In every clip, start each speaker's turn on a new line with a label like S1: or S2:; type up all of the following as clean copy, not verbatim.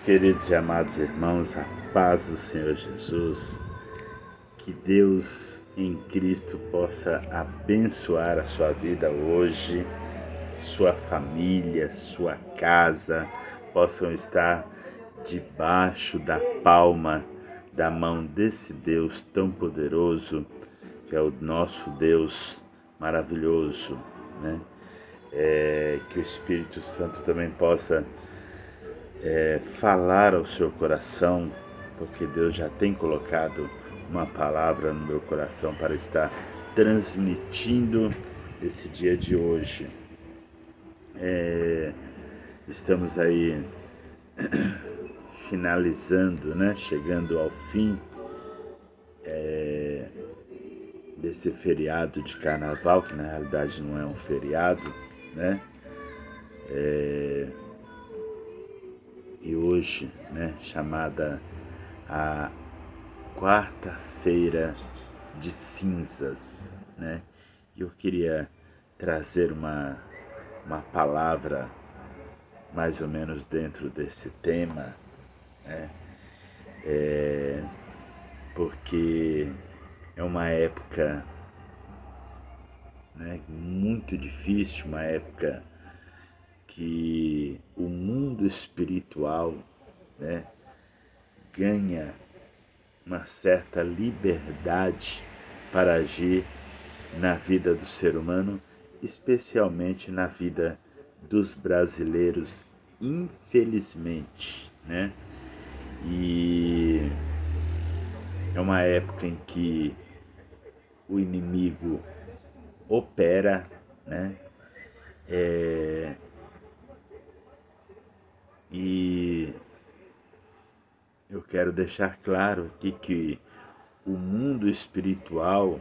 S1: Queridos e amados irmãos, a paz do Senhor Jesus, que Deus em Cristo possa abençoar a sua vida hoje, sua família, sua casa, possam estar debaixo da palma da mão desse Deus tão poderoso, que é o nosso Deus maravilhoso, né? Que o Espírito Santo também possa falar ao seu coração, porque Deus já tem colocado uma palavra no meu coração para estar transmitindo esse dia de hoje. Estamos aí finalizando, né? Chegando ao fim desse feriado de carnaval, que na realidade não é um feriado, né? E hoje, né, chamada a quarta-feira de cinzas, né? Eu queria trazer uma palavra mais ou menos dentro desse tema, né? Porque é uma época, né, muito difícil, uma época que o mundo espiritual, né, ganha uma certa liberdade para agir na vida do ser humano, especialmente na vida dos brasileiros, infelizmente, né? E é uma época em que o inimigo opera, né? E eu quero deixar claro aqui que o mundo espiritual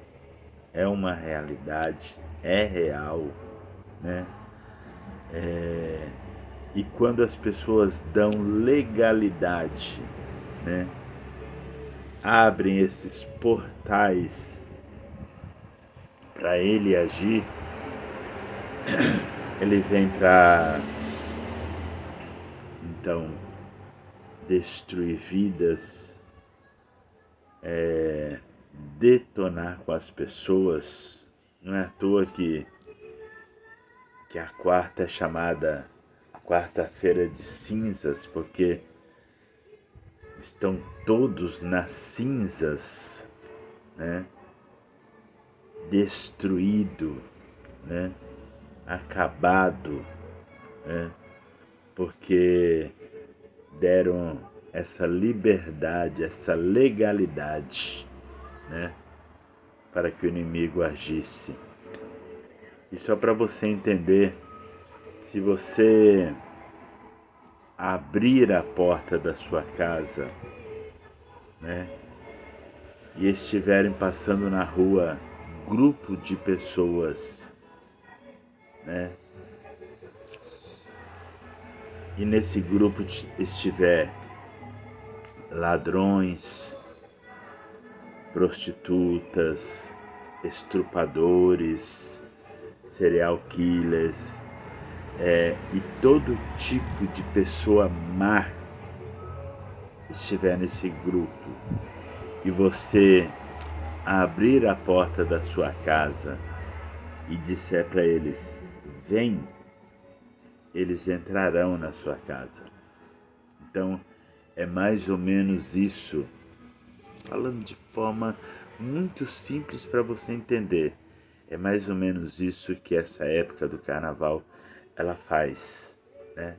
S1: é uma realidade, é real, né? E quando as pessoas dão legalidade, né, abrem esses portais para ele agir, ele vem para, então, destruir vidas, detonar com as pessoas. Não é à toa que a quarta é chamada quarta-feira de cinzas, porque estão todos nas cinzas, né? Destruído, né? Acabado, né? Porque deram essa liberdade, essa legalidade, né, para que o inimigo agisse. E só para você entender, se você abrir a porta da sua casa, né, e estiverem passando na rua grupo de pessoas, né, e nesse grupo estiver ladrões, prostitutas, estrupadores, serial killers, e todo tipo de pessoa má estiver nesse grupo, e você abrir a porta da sua casa e disser para eles, vem, eles entrarão na sua casa. Então, é mais ou menos isso, falando de forma muito simples para você entender. É mais ou menos isso que essa época do carnaval ela faz, né?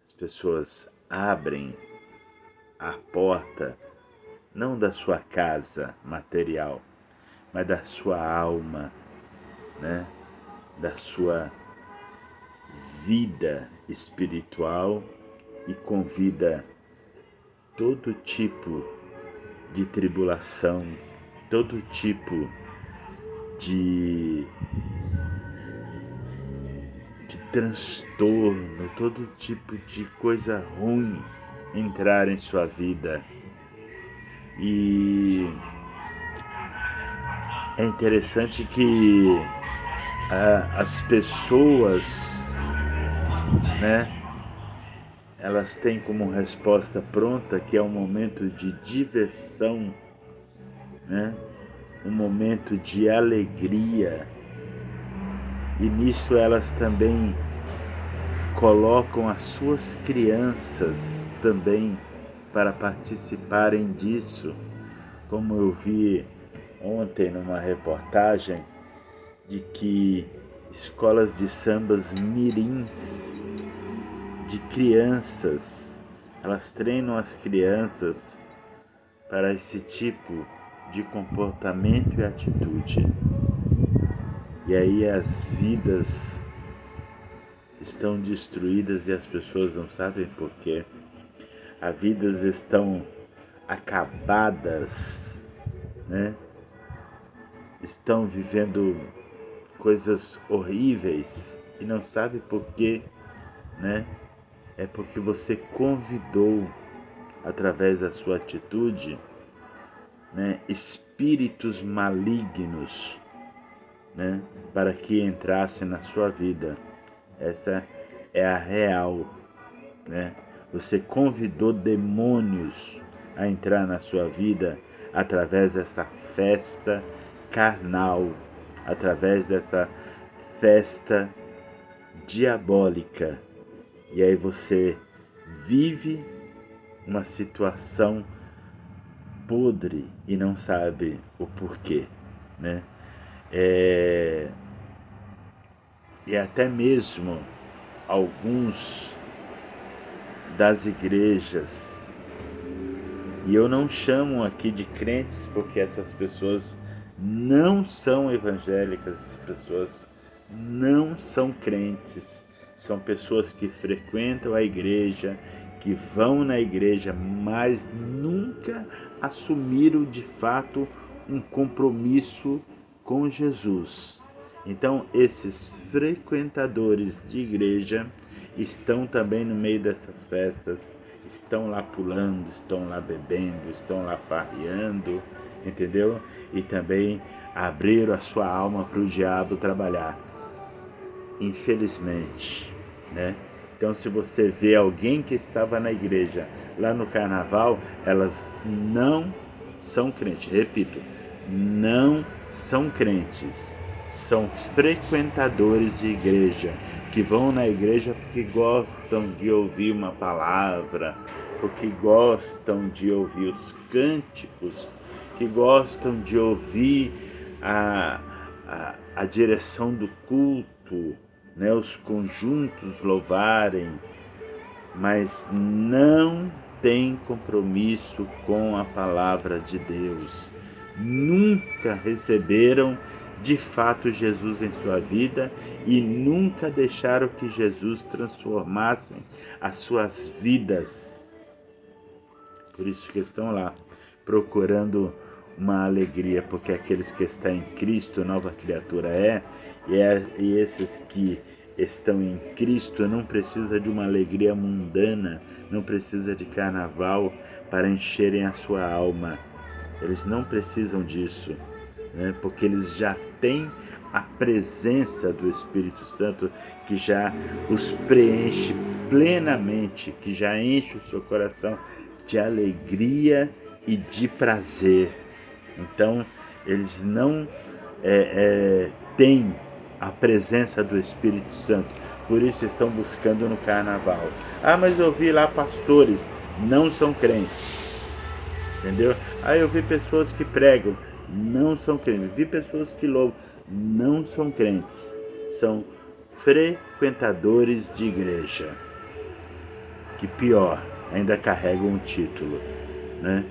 S1: As pessoas abrem a porta, não da sua casa material, mas da sua alma, né? Da sua vida espiritual, e convida todo tipo de tribulação, todo tipo de transtorno, todo tipo de coisa ruim entrar em sua vida. E é interessante que as pessoas, né, elas têm como resposta pronta que é um momento de diversão, né? Um momento de alegria. E nisso elas também colocam as suas crianças também para participarem disso. Como eu vi ontem numa reportagem de que escolas de sambas mirins de crianças, elas treinam as crianças para esse tipo de comportamento e atitude. E aí as vidas estão destruídas e as pessoas não sabem por quê. As vidas estão acabadas, né? Estão vivendo coisas horríveis e não sabe por quê, né? É porque você convidou, através da sua atitude, né, espíritos malignos, né, para que entrassem na sua vida. Essa é a real, né? Você convidou demônios a entrar na sua vida através dessa festa carnal, através dessa festa diabólica. E aí você vive uma situação podre e não sabe o porquê, né? E até mesmo alguns das igrejas, e eu não chamo aqui de crentes porque essas pessoas não são evangélicas, essas pessoas não são crentes, são pessoas que frequentam a igreja, que vão na igreja, mas nunca assumiram de fato um compromisso com Jesus. Então, esses frequentadores de igreja estão também no meio dessas festas, estão lá pulando, estão lá bebendo, estão lá farreando, entendeu? E também abriram a sua alma para o diabo trabalhar. Infelizmente, né? Então, se você vê alguém que estava na igreja lá no carnaval, elas não são crentes. Repito, não são crentes. São frequentadores de igreja, que vão na igreja porque gostam de ouvir uma palavra, porque gostam de ouvir os cânticos, que gostam de ouvir a direção do culto, né, os conjuntos louvarem, mas não tem compromisso com a palavra de Deus. Nunca receberam de fato Jesus em sua vida e nunca deixaram que Jesus transformasse as suas vidas. Por isso que estão lá procurando uma alegria, porque aqueles que estão em Cristo, nova criatura e esses que estão em Cristo não precisam de uma alegria mundana, não precisam de carnaval para encherem a sua alma. Eles não precisam disso, né? Porque eles já têm a presença do Espírito Santo que já os preenche plenamente, que já enche o seu coração de alegria e de prazer. Então, eles não têm a presença do Espírito Santo, por isso estão buscando no carnaval. Ah, mas eu vi lá pastores, não são crentes, entendeu? Ah, eu vi pessoas que pregam, não são crentes. Vi pessoas que louvam, não são crentes, são frequentadores de igreja, que pior, ainda carregam um título, né?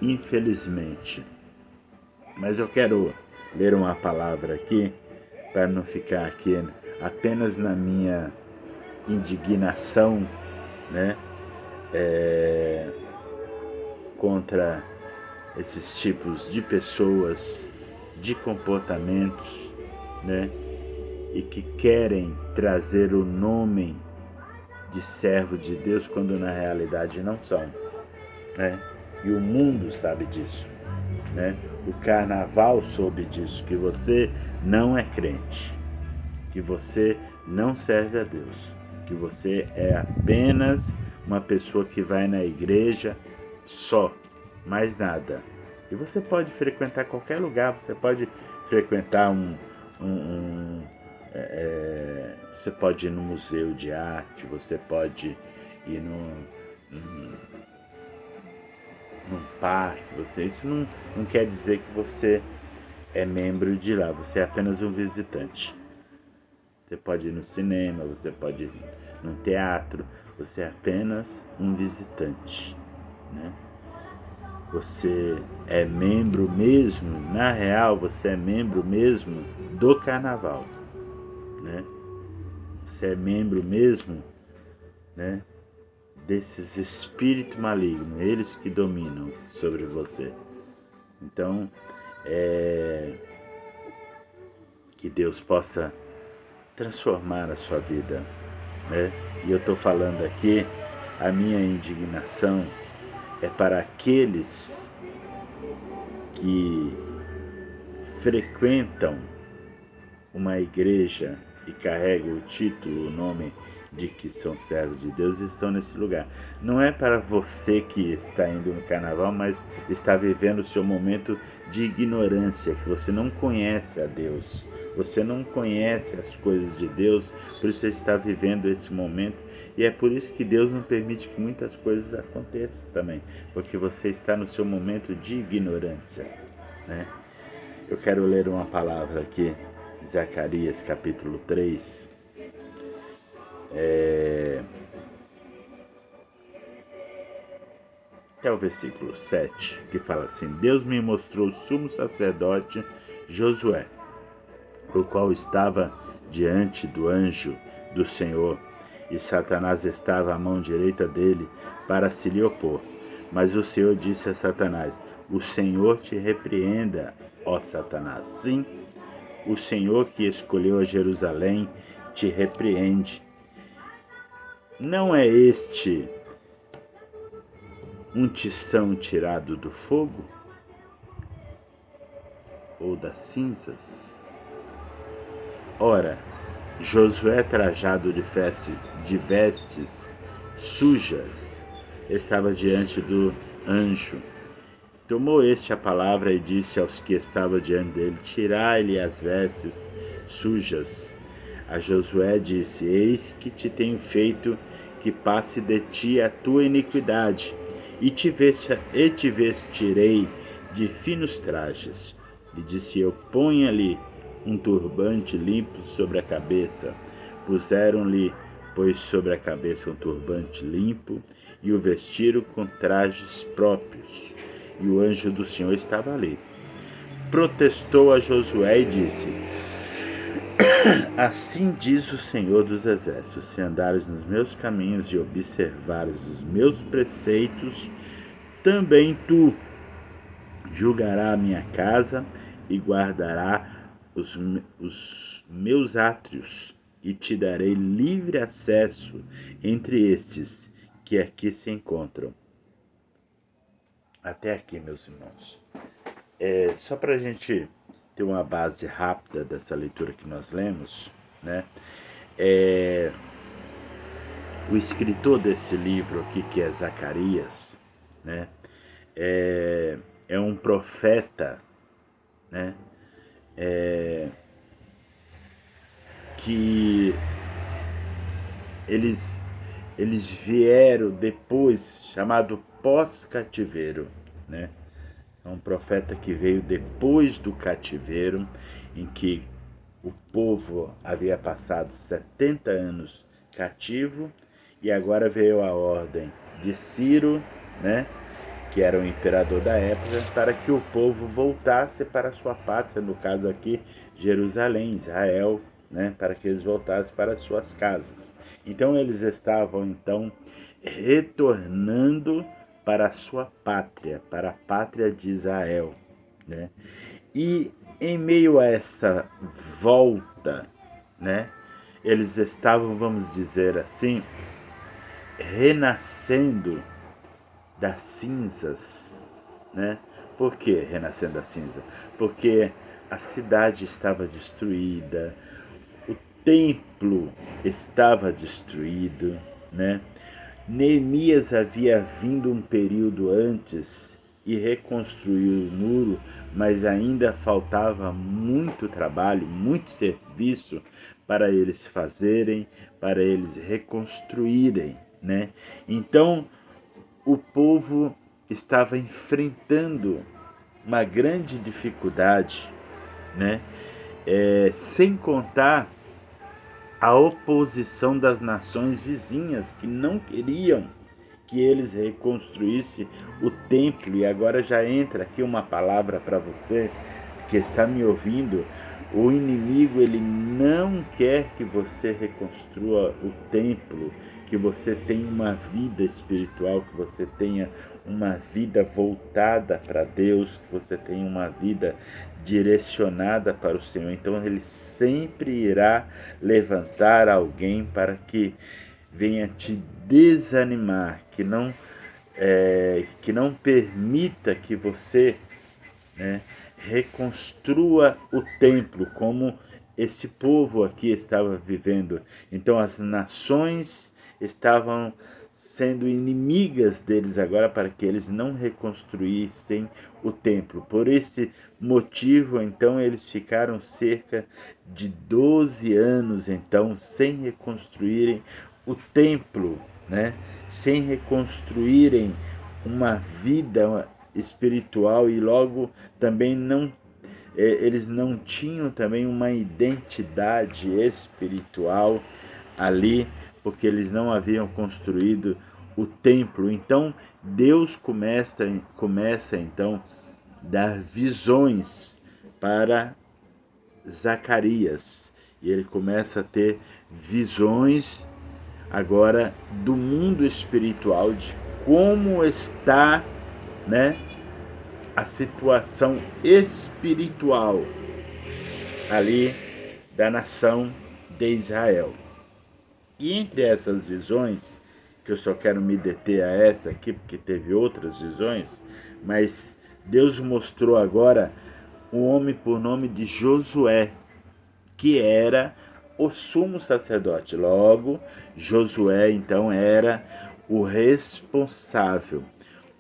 S1: Infelizmente. Mas eu quero ler uma palavra aqui, para não ficar aqui apenas na minha indignação, né, contra esses tipos de pessoas, de comportamentos, né, e que querem trazer o nome de servo de Deus quando na realidade não são, né? E o mundo sabe disso, né? O carnaval soube disso, que você não é crente, que você não serve a Deus, que você é apenas uma pessoa que vai na igreja só, mais nada. E você pode frequentar qualquer lugar, você pode frequentar você pode ir no museu de arte, você pode ir num parque, isso não quer dizer que você é membro de lá, você é apenas um visitante. Você pode ir no cinema, você pode ir num teatro, você é apenas um visitante, né? Você é membro mesmo, na real, você é membro mesmo do carnaval, né? Você é membro mesmo, né, desses espíritos malignos, eles que dominam sobre você. Então, que Deus possa transformar a sua vida, né? E eu estou falando aqui, a minha indignação é para aqueles que frequentam uma igreja e carregam o título, o nome de que são servos de Deus e estão nesse lugar. Não é para você que está indo no carnaval, mas está vivendo o seu momento de ignorância, que você não conhece a Deus, você não conhece as coisas de Deus, por isso você está vivendo esse momento. E é por isso que Deus não permite que muitas coisas aconteçam também, porque você está no seu momento de ignorância, né? Eu quero ler uma palavra aqui, Zacarias capítulo 3, até o versículo 7, que fala assim: Deus me mostrou o sumo sacerdote Josué, o qual estava diante do anjo do Senhor, e Satanás estava à mão direita dele para se lhe opor. Mas o Senhor disse a Satanás: O Senhor te repreenda, ó Satanás. Sim, o Senhor que escolheu a Jerusalém te repreende. Não é este um tição tirado do fogo? Ou das cinzas? Ora, Josué, trajado de vestes sujas, estava diante do anjo. Tomou este a palavra e disse aos que estavam diante dele: Tirai-lhe as vestes sujas. A Josué disse: Eis que te tenho feito que passe de ti a tua iniquidade, e te vestirei de finos trajes. E disse eu: Ponha-lhe um turbante limpo sobre a cabeça. Puseram-lhe, pois, sobre a cabeça um turbante limpo, e o vestiram com trajes próprios. E o anjo do Senhor estava ali. Protestou a Josué e disse: Assim diz o Senhor dos Exércitos: se andares nos meus caminhos e observares os meus preceitos, também tu julgarás a minha casa e guardarás os meus átrios, e te darei livre acesso entre estes que aqui se encontram. Até aqui, meus irmãos. Só para a gente ter uma base rápida dessa leitura que nós lemos, né? O escritor desse livro aqui, que é Zacarias, né? É um profeta, né? Que eles vieram depois, chamado pós-cativeiro, né? É um profeta que veio depois do cativeiro, em que o povo havia passado 70 anos cativo, e agora veio a ordem de Ciro, né, que era o imperador da época, para que o povo voltasse para a sua pátria, no caso aqui, Jerusalém, Israel, né, para que eles voltassem para as suas casas. Então eles estavam retornando para a sua pátria, para a pátria de Israel, né? E em meio a essa volta, né, eles estavam, vamos dizer assim, renascendo das cinzas, né? Por que renascendo das cinzas? Porque a cidade estava destruída, o templo estava destruído, né? Neemias havia vindo um período antes e reconstruiu o muro, mas ainda faltava muito trabalho, muito serviço para eles fazerem, para eles reconstruírem, né? Então, o povo estava enfrentando uma grande dificuldade, né? Sem contar a oposição das nações vizinhas que não queriam que eles reconstruíssem o templo. E agora já entra aqui uma palavra para você que está me ouvindo. O inimigo, ele não quer que você reconstrua o templo, que você tenha uma vida espiritual, que você tenha uma vida voltada para Deus, que você tenha uma vida direcionada para o Senhor. Então ele sempre irá levantar alguém para que venha te desanimar, que não permita que você, né, reconstrua o templo como esse povo aqui estava vivendo. Então as nações estavam sendo inimigas deles agora para que eles não reconstruíssem o templo. Por esse motivo, então, eles ficaram cerca de 12 anos, então, sem reconstruírem o templo, né? Sem reconstruírem uma vida espiritual e logo também eles não tinham também uma identidade espiritual ali, porque eles não haviam construído o templo. Então Deus começa então dar visões para Zacarias, e ele começa a ter visões agora do mundo espiritual, de como está, né, a situação espiritual ali da nação de Israel. E entre essas visões, que eu só quero me deter a essa aqui, porque teve outras visões, mas Deus mostrou agora um homem por nome de Josué, que era o sumo sacerdote. Logo, Josué então era o responsável,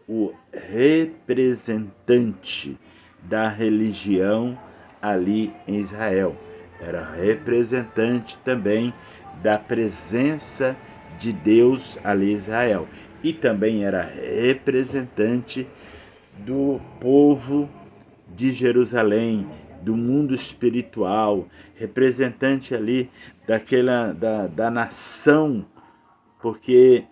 S1: o representante da religião ali em Israel. Era representante também da presença de Deus ali em Israel. E também era representante do povo de Jerusalém, do mundo espiritual, representante ali da nação, porque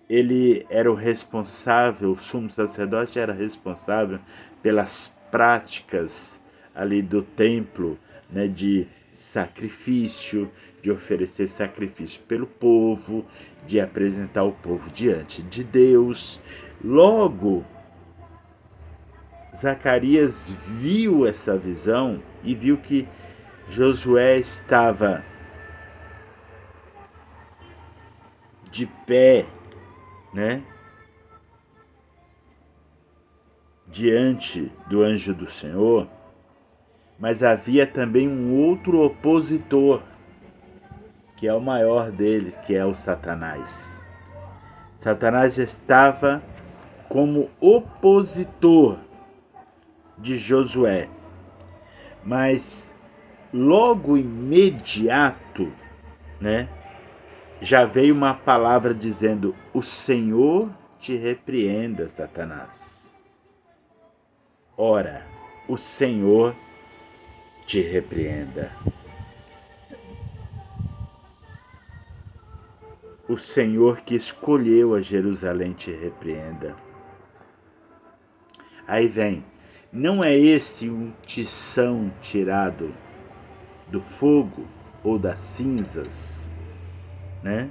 S1: ele era o responsável, o sumo sacerdote era responsável pelas práticas ali do templo, né, de sacrifício, de oferecer sacrifício pelo povo, de apresentar o povo diante de Deus. Logo, Zacarias viu essa visão e viu que Josué estava de pé, né, diante do anjo do Senhor, mas havia também um outro opositor, que é o maior deles, que é o Satanás. Satanás estava como opositor de Josué, mas logo imediato, né, já veio uma palavra dizendo: o Senhor te repreenda, Satanás. Ora, o Senhor te repreenda. O Senhor que escolheu a Jerusalém te repreenda. Aí vem, não é esse um tição tirado do fogo ou das cinzas, né?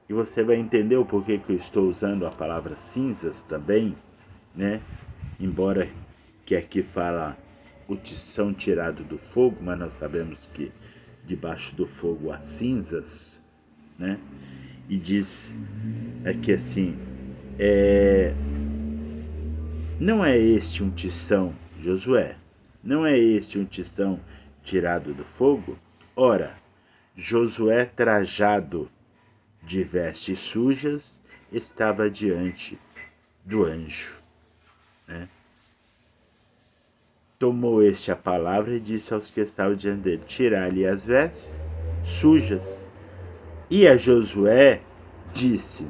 S1: E você vai entender o porquê que eu estou usando a palavra cinzas também, né? Embora que aqui fala o tição tirado do fogo, mas nós sabemos que debaixo do fogo há cinzas, né? E diz aqui assim, não é este um tição, Josué, não é este um tição tirado do fogo? Ora, Josué trajado de vestes sujas estava diante do anjo, né? Tomou este a palavra e disse aos que estavam diante dele: tirai-lhe as vestes sujas. E a Josué disse: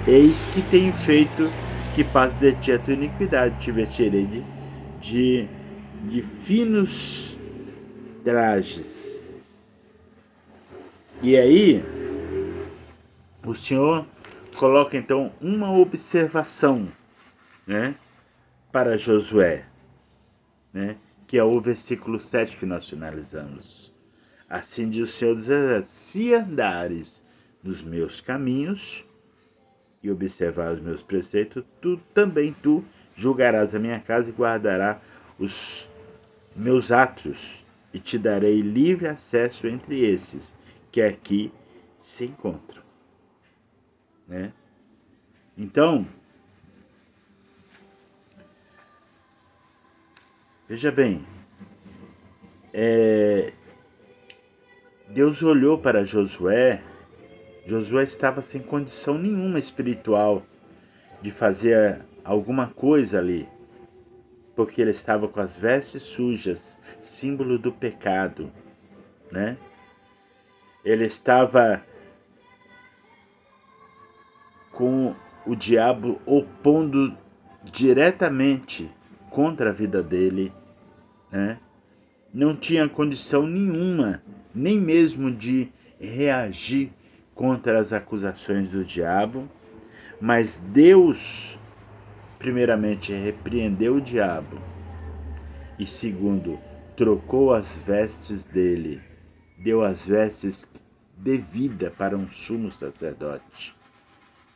S1: eis que tenho feito que passe de ti a tua iniquidade, te vestirei de finos trajes. E aí, o Senhor coloca então uma observação, né, para Josué, né, que é o versículo 7 que nós finalizamos. Assim diz o Senhor dos Exércitos: se andares nos meus caminhos e observar os meus preceitos, também tu julgarás a minha casa e guardarás os meus átrios, e te darei livre acesso entre esses que aqui se encontram, né? Então, veja bem, Deus olhou para Josué. Josué estava sem condição nenhuma espiritual de fazer alguma coisa ali, porque ele estava com as vestes sujas, símbolo do pecado, né? Ele estava com o diabo opondo diretamente contra a vida dele, né? Não tinha condição nenhuma, nem mesmo de reagir contra as acusações do diabo, mas Deus, primeiramente, repreendeu o diabo e, segundo, trocou as vestes dele, deu as vestes devidas para um sumo sacerdote,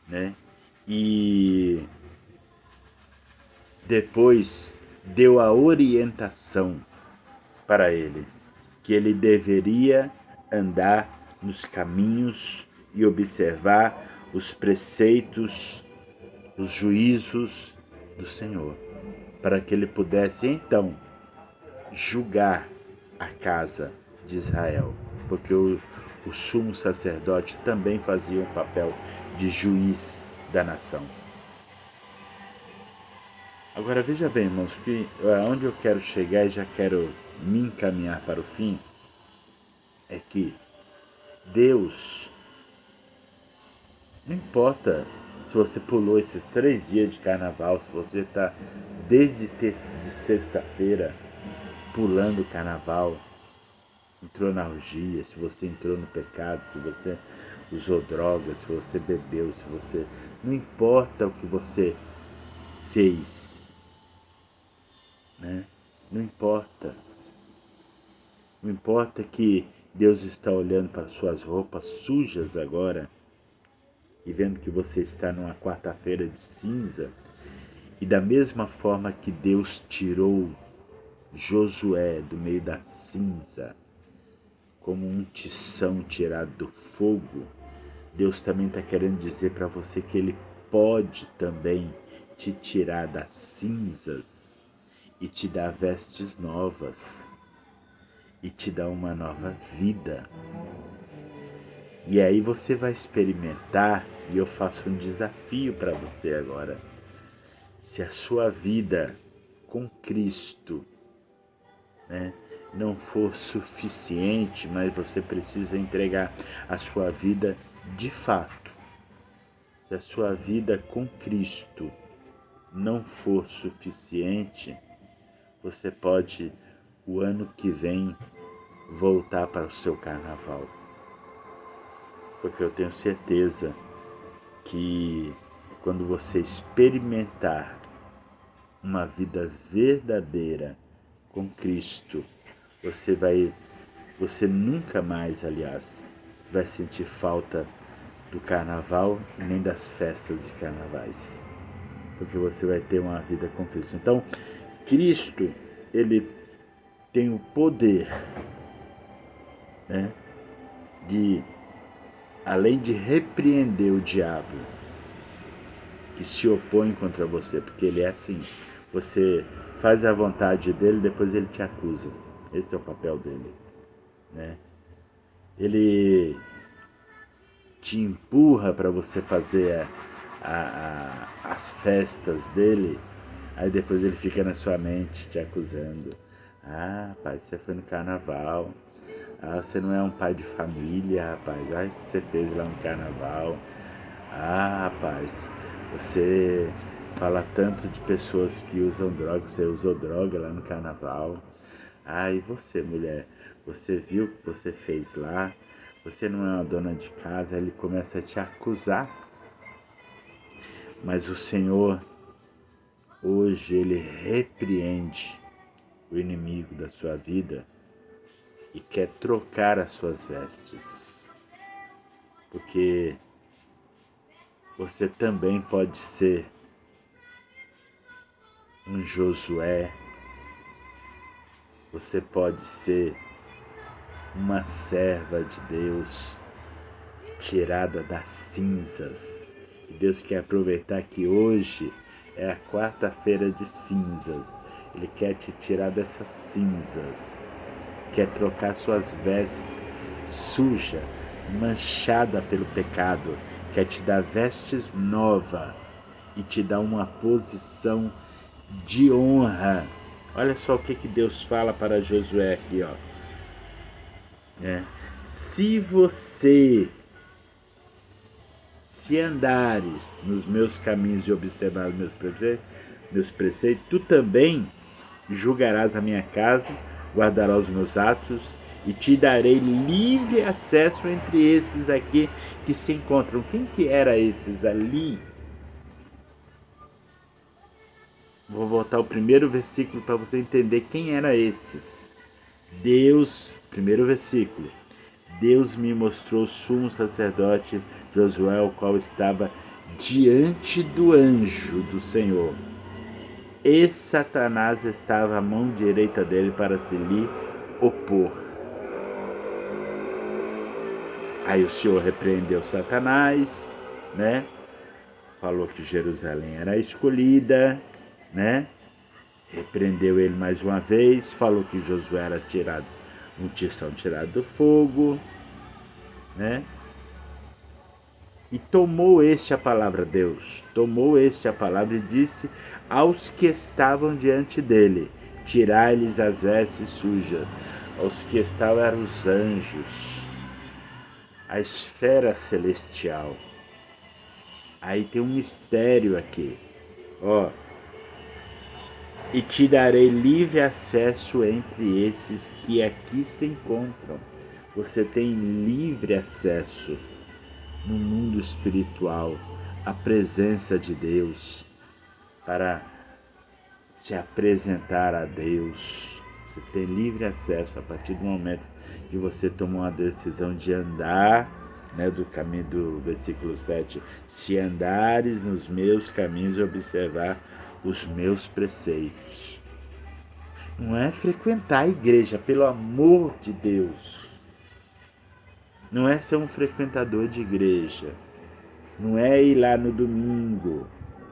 S1: né? E depois deu a orientação para ele, que ele deveria andar nos caminhos e observar os preceitos, os juízos do Senhor, para que ele pudesse então julgar a casa de Israel, porque o sumo sacerdote também fazia um papel de juiz da nação. Agora veja bem, irmãos, que onde eu quero chegar e já quero me encaminhar para o fim, é que Deus, não importa se você pulou esses 3 dias de carnaval, se você está desde de sexta-feira pulando o carnaval, entrou na orgia, se você entrou no pecado, se você usou drogas, se você bebeu, se você... Não importa o que você fez, né? Não importa. Não importa que Deus está olhando para suas roupas sujas agora e vendo que você está numa quarta-feira de cinza. E da mesma forma que Deus tirou Josué do meio da cinza, como um tição tirado do fogo, Deus também está querendo dizer para você que Ele pode também te tirar das cinzas e te dar vestes novas e te dar uma nova vida. E aí você vai experimentar, e eu faço um desafio para você agora. Se a sua vida com Cristo, né, não for suficiente, mas você precisa entregar a sua vida de fato. Se a sua vida com Cristo não for suficiente, você pode, o ano que vem, voltar para o seu carnaval. Porque eu tenho certeza que quando você experimentar uma vida verdadeira com Cristo, você nunca mais, aliás, vai sentir falta do carnaval e nem das festas de carnavais, porque você vai ter uma vida com Cristo. Então, Cristo, ele tem o poder, né, de, além de repreender o diabo que se opõe contra você, porque ele é assim, você faz a vontade dele, depois ele te acusa. Esse é o papel dele, né? ele te empurra para você fazer as festas dele, aí depois ele fica na sua mente te acusando. Ah, rapaz, você foi no carnaval. Ah, você não é um pai de família, rapaz. Ah, o que você fez lá no carnaval? Ah, rapaz, você fala tanto de pessoas que usam droga, você usou droga lá no carnaval. Ah, e você, mulher, você viu o que você fez lá? Você não é uma dona de casa, ele começa a te acusar. Mas o Senhor, hoje, ele repreende o inimigo da sua vida e quer trocar as suas vestes. Porque você também pode ser um Josué, você pode ser uma serva de Deus, tirada das cinzas. E Deus quer aproveitar que hoje é a quarta-feira de cinzas. Ele quer te tirar dessas cinzas, quer trocar suas vestes suja, manchada pelo pecado, quer te dar vestes novas e te dar uma posição de honra. Olha só o que Deus fala para Josué aqui, ó. Se você, se andares nos meus caminhos e observar os meus preceitos, tu também julgarás a minha casa, guardarás os meus atos e te darei livre acesso entre esses aqui que se encontram. Quem que era esses ali? Vou voltar ao primeiro versículo para você entender quem era esses. Deus, primeiro versículo. Deus me mostrou o sumo sacerdote Josué, o qual estava diante do anjo do Senhor. E Satanás estava à mão direita dele para se lhe opor. Aí o Senhor repreendeu Satanás, né? Falou que Jerusalém era escolhida, né? Repreendeu ele mais uma vez, falou que Josué era tirado, um tição tirado do fogo, né? E tomou este a palavra, Deus, tomou este a palavra e disse aos que estavam diante dele, tirai-lhes as vestes sujas. Aos que estavam eram os anjos, a esfera celestial. Aí tem um mistério aqui, ó. E te darei livre acesso entre esses que aqui se encontram. Você tem livre acesso no mundo espiritual, à presença de Deus, para se apresentar a Deus. Você tem livre acesso a partir do momento que você tomou uma decisão de andar, né, do caminho do versículo 7, se andares nos meus caminhos e observar os meus preceitos. Não é frequentar a igreja, pelo amor de Deus. Não é ser um frequentador de igreja. Não é ir lá no domingo.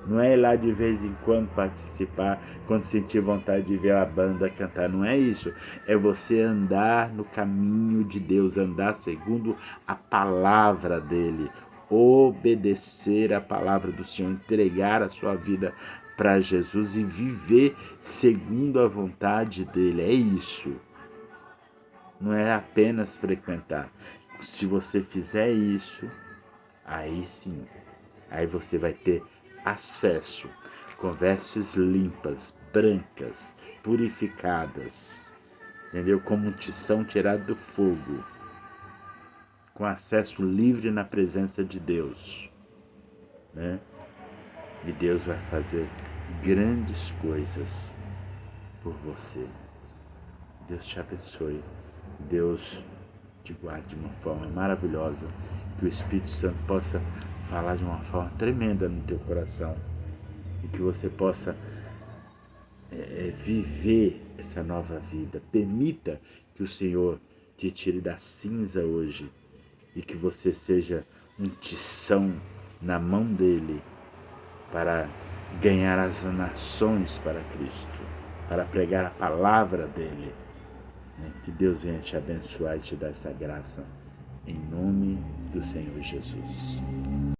S1: Não é ir lá de vez em quando participar, quando sentir vontade de ver a banda cantar. Não é isso. É você andar no caminho de Deus, andar segundo a palavra dele, obedecer a palavra do Senhor, entregar a sua vida para Jesus e viver segundo a vontade dele. É isso. Não é apenas frequentar. Se você fizer isso, aí sim, aí você vai ter acesso com vestes limpas, brancas, purificadas, entendeu? Como um tição tirado do fogo, com acesso livre na presença de Deus, né? E Deus vai fazer grandes coisas por você. Deus te abençoe. Deus te guarde de uma forma maravilhosa. Que o Espírito Santo possa falar de uma forma tremenda no teu coração. E que você possa viver essa nova vida. Permita que o Senhor te tire da cinza hoje. E que você seja um tição na mão dele para ganhar as nações para Cristo, para pregar a palavra dele. Que Deus venha te abençoar e te dar essa graça em nome do Senhor Jesus.